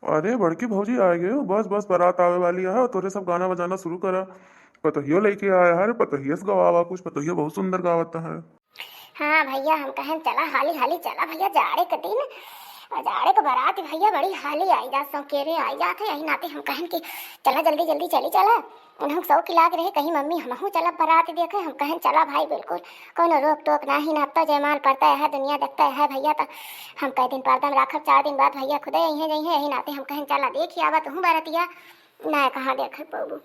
अरे बड़की भौजी आ गए हो, बस बस बारात आवे वाली है, तोरे सब गाना बजाना शुरू करा। पतोहियो लेके आया है, पतोहिया से गवावा कुछ, पतोहिया बहुत सुंदर गावता है। हाँ भैया, हम कहें चला हाली हाली चला भैया, जाड़े के दिन और जाड़े को बारात भैया बड़ी हाली आई जा सो केरे आई जाते यही नाते हम कहें कि चला जल्दी जल्दी चली चला। हम सौ की लाग रहे कहीं मम्मी हमहू चला बारात देखे, हम कहें चला भाई बिल्कुल कोनो रोक टोक नहीं ना, अब तो जयमाल पड़ता है दुनिया देखता है भैया। तो हम कई दिन पर्दा राखब 4 दिन बाद भैया खुदे यहीं जइहे यही नाते हम कहें चला देखी आवा तू बारतिया ना कहाँ देखे बाबू।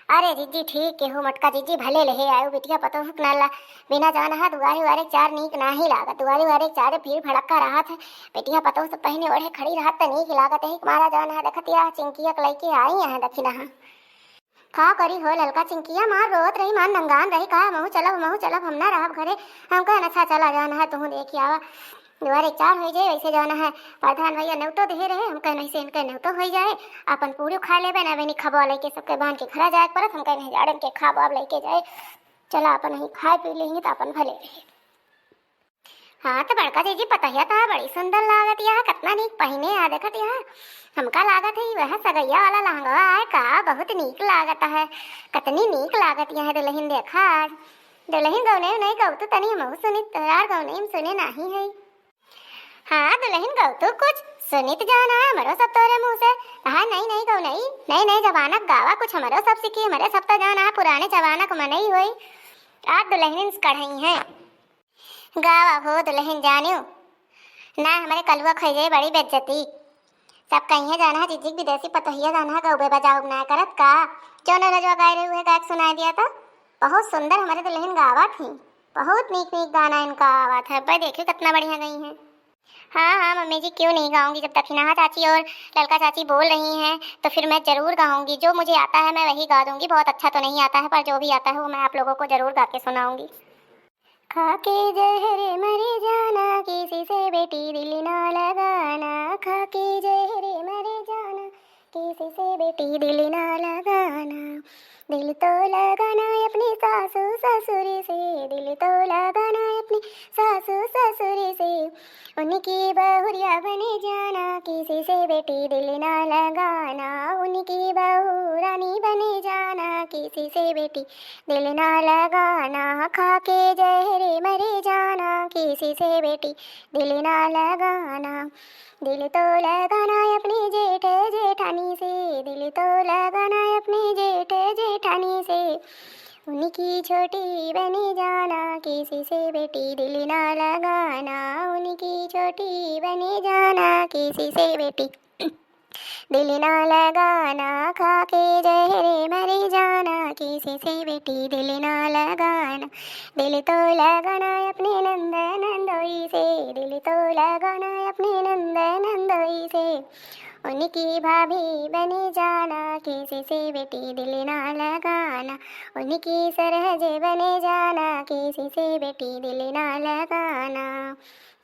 अरे जीजी ठीक के हो मटका जीजी भले लहे आयो बिटिया पतो हुक नाला बिना जाना है दुआरे वारे चार नीक नाही लागत, दुआरे वारे चार भीड़ भड़क्का रहा है बेटिया पतो से पहने ओढ़े खड़ी रहा त नीक लागत है मारा जाना है देखतिया चिंकिया लइके आई है दखिना है का करी हो ललका चिंकिया मार रोत रही मान नंगान रही का महू चलब हम ना रहब घरे, हम कह अच्छा चला जाना है तू देखी आवा दुआरे 4 हो जाए वैसे जाना है। प्रधान भैया न्योतो दे रहे हम कहने से इनका न्योतो हो जाए अपन पूरी खा लेबे ना बनी खबा लेके सबके बांध के खड़ा जाए परत हम कहने जाड़न के खाब अब लेके जाए चला अपन ही खाए पी लेंगे तो अपन भले रहे। हाँ तो बड़का जीजी पतहिया था बड़ी सुंदर लागत यह कितना नीक पहने आ देखत यह हमका लागत है वह सगैया वाला लहंगा है का बहुत नीक लागत है, कितनी नीक लागत यह दुल्हन देखा आज दुल्हन गौने नहीं गौ तो तनी हम सुनी तोरार गौने में सुने नहीं है। हाँ दुल्हन गौ तो कुछ सुनित जाना है हमारो सब तोरे मुंह से। हाँ नहीं नहीं गौ नहीं नहीं नहीं जवानक गावा कुछ हमारो सब सीखी हमारे सब तो जाना है पुराने जवानक मनई हुई आज दुल्हन कढ़ाई है गावा हो दुल्हन जानियो ना हमारे कलुआ खैजे बड़ी बेज्जती सब कहीं जाना है जीजी विदेशी पतोहिया जाना है गौबे बजाओ ना करत का क्यों न रजवा गाय रहे हुए गायक सुनाई दिया था बहुत सुंदर हमारे दुल्हन गावा थी बहुत नीक नीक गाना इनका आवा था भाई देखियो कितना बढ़िया गई है। हाँ हाँ मम्मी जी क्यों नहीं गाऊंगी जब दक्षिणा चाची और ललका चाची बोल रही हैं तो फिर मैं जरूर गाऊंगी, जो मुझे आता है मैं वही गा दूंगी, बहुत अच्छा तो नहीं आता है पर जो भी आता है वो मैं आप लोगों को जरूर गा के सुनाऊंगी। खाके जहरे मरे जाना किसी से बेटी दिल ना लगाना, खाके जहरे मरे जाना किसी से बेटी दिल ना लगाना, दिल तो लगाना अपनी सासू ससुर से, दिल तो लगाना अपनी सासू ससुर से, उनकी बहुरिया बने जाना किसी से बेटी दिल ना लगाना, उनकी बहू रानी बने जाना किसी से बेटी दिल ना लगाना, खाके जहरे मरे जाना किसी से बेटी दिल ना लगाना, दिल तो लगाना अपनी जेठ जेठानी से, दिल तो लगाना अपनी जेठ जेठानी से, उनकी छोटी बने जाना किसी से बेटी दिल ना लगाना, उनकी छोटी बने जाना किसी से बेटी दिल ना लगाना, खाके जहरे मरे जाना किसी से बेटी दिल ना लगाना, दिल तो लगाना अपने नंद नंदोई से, दिल तो लगाना अपने नंद नंदोई से, उनकी भाभी बने जाना किसी से बेटी दिल ना लगाना, उनकी सरहज बने जाना किसी से बेटी दिल ना लगाना,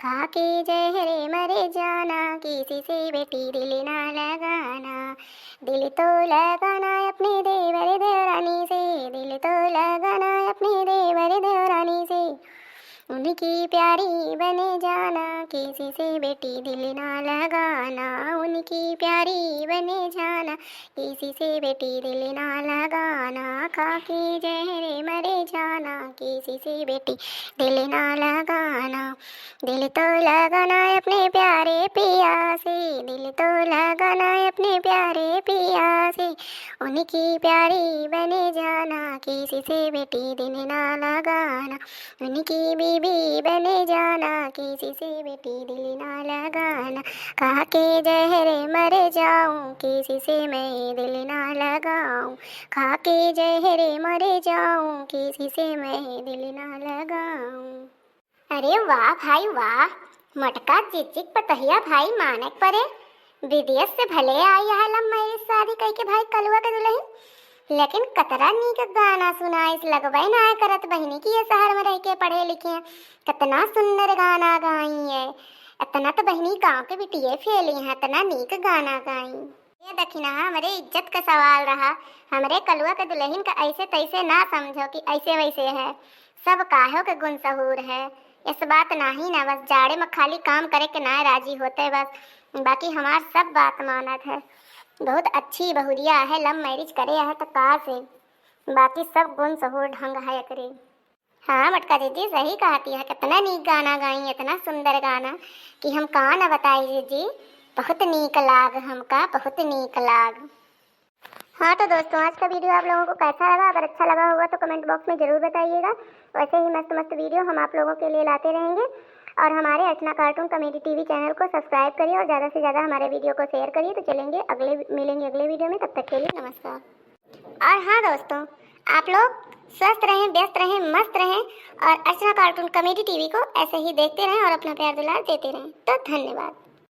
खाके जहरे मरे जाना किसी से बेटी दिल ना लगाना, दिल तो लगाना अपने देवर देवरानी से, दिल तो लगाना अपने देवर देवरानी से, उनकी प्यारी बने जाना किसी से बेटी दिल ना लगाना, उनकी प्यारी बने जाना किसी से बेटी दिल ना लगाना, खाके जहरे मरे जाना किसी से बेटी दिल ना लगाना, दिल तो लगाना अपने प्यारे पिया से, दिल तो लगाना अपने प्यारे पिया से, उनकी प्यारी बने जाना किसी से बेटी दिल ना लगाना, उनकी बीबी बने जाना किसी से बेटी दिल ना लगाना, खाके जहरे मर जाऊं किसी से मैं दिल ना लगाऊं, खाके जहरे मर जाऊं किसी से मैं दिल ना लगाऊं। अरे वाह भाई वाह, मटका चिचिक पतहिया भाई मानक परे विदेश से भले आई है मेरी शादी कह के भाई कलुआ के दुल्हन, लेकिन कतरा नीक गाना सुनाइस लगबे ना करत बहनी की ये शहर में रह के पढ़े लिखे हैं, कितना सुंदर गाना गाई है, इतना तो बहनी गांव के बिटिया फेली हैं, इतना नीक गाना गाई। ये दखिना हमारे इज्जत का सवाल रहा, हमारे कलुआ के दुल्हन का ऐसे तैसे ना समझो कि ऐसे वैसे है, सब काहो के गुण सहूर है, इस बात नहीं ना बस जाड़े में खाली काम करे के ना राजी होते बस, बाकी हमार सब बात मानत है, बहुत अच्छी बहुरिया है, लव मैरिज करे है तो का से, बाकी सब गुण सहूर ढंग है करे। हाँ मटका दीदी सही कहती है, कितना नीक गाना गाई, इतना सुंदर गाना कि हम कहाँ न बताई दीदी, बहुत नीक लाग हमका, बहुत नीक लाग। हाँ तो दोस्तों आज का वीडियो आप लोगों को कैसा लगा, अगर अच्छा लगा होगा तो कमेंट बॉक्स में ज़रूर बताइएगा। वैसे ही मस्त मस्त वीडियो हम आप लोगों के लिए लाते रहेंगे, और हमारे अर्चना कार्टून कॉमेडी टीवी चैनल को सब्सक्राइब करिए और ज़्यादा से ज़्यादा हमारे वीडियो को शेयर करिए। तो मिलेंगे अगले वीडियो में, तब तक के लिए नमस्कार। और हाँ दोस्तों, आप लोग स्वस्थ रहें, व्यस्त रहें, मस्त रहें, और अर्चना कार्टून कॉमेडी टीवी को ऐसे ही देखते रहें और अपना प्यार दुलार देते रहें। तो धन्यवाद।